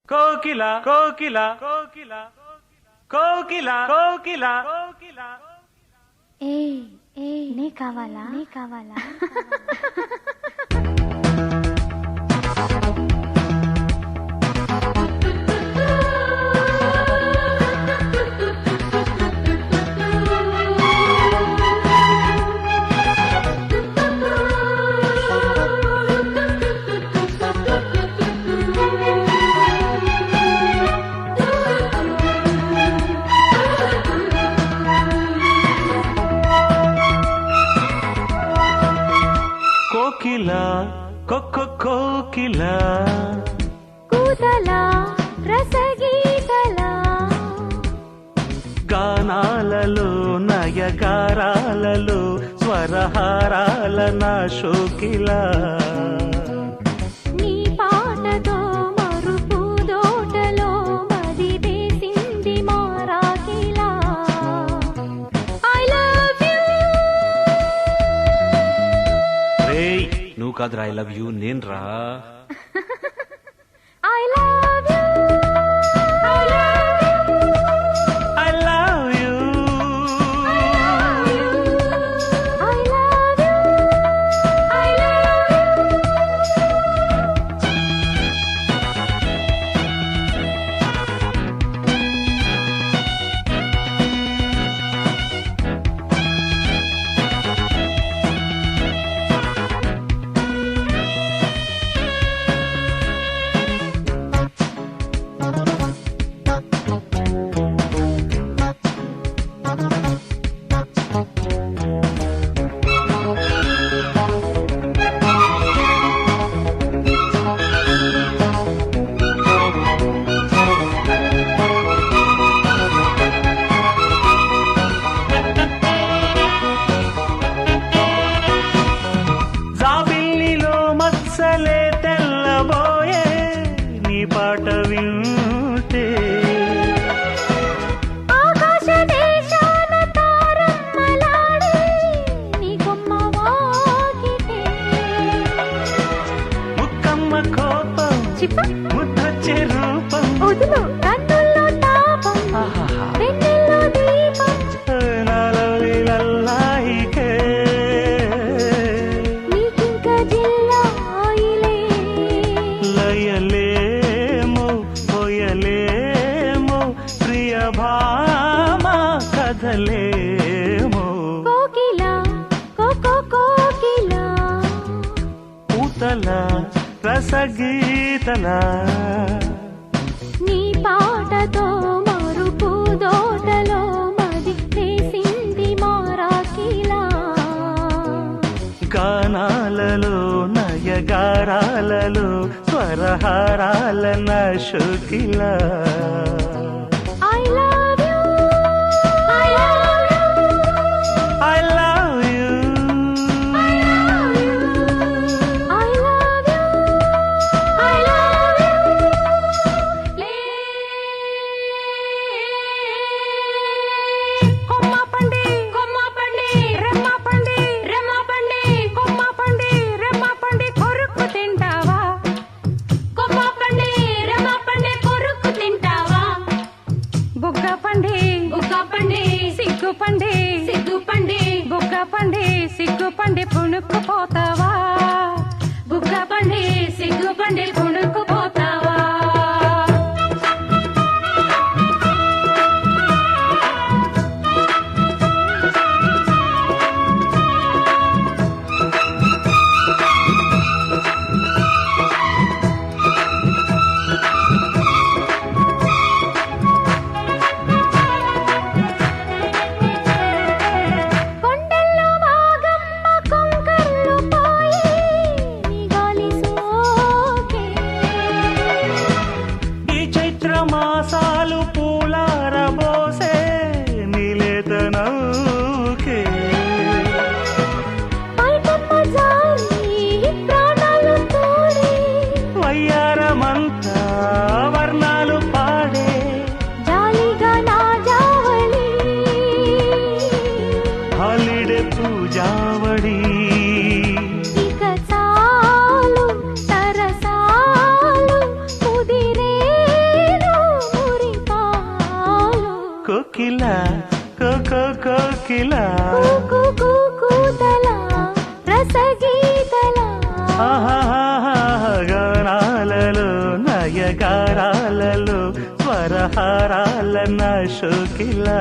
కోకిల కోకిల కోకిల కోకిల కోకిల కోకిల ఏ ఏ నీ కావాలా నీ కావాలా కోకిల కోకిల కూతల రసగీతల గానాలలో నయగారాలలో స్వరహారాల నా శోకిల నీ పాటతో మరుపు దోటలో మది వేసింది మారాకిలా ఐ లవ్ యూ రేయ్ నువ్వు కాదురా ఐ లవ్ యూ నేను రా I love you I love you I love you I love you జాబిల్లిలో మత్సలే తెల్లబోయే నీ పాట వింటే ఆకాశ దేశాన తారమ్మలాడే నీ కొమ్మ వాకితే ముక్కమ్మ కోపం చిప్ప ముద్దొచ్చే రూపం వదులు కన్నుల్లో తాపం ఆహాహా. వెన్నెల్లో దీపం నాలో లల్లాయికే నీకింక జిల్లాయిలే లయలేమో పోయలేమో ప్రియ భామ కథలేమో కోకిల కోకిల పూతల రసగీతల నీ పాటతో మరుపు దోటలో మది వేసింది మారాకిలా గానాలలో నయగారాలలో స్వరహారాల నా శోకిల I love you I love you I love you I love you I love you I love you కొమ్మ పండి రెమ్మ పండి కొమ్మ పండి రెమ్మ పండి కొరుకు తింటావా కొమ్మ పండి రెమ్మ పండి కొరుకు తింటావా బుగ్గ పండి సిగ్గు పండి బుగ్గ పండి సిగ్గు పండి పుణుకు పోతావా బుగ్గ పండి సిగ్గు పండి పుణుకు పోతావా కొండల్లో వాగమ్మ కొంకర్లు పోయి గీతలా గానాలలో నయగారాలలో స్వరహారాల నా షోకిలా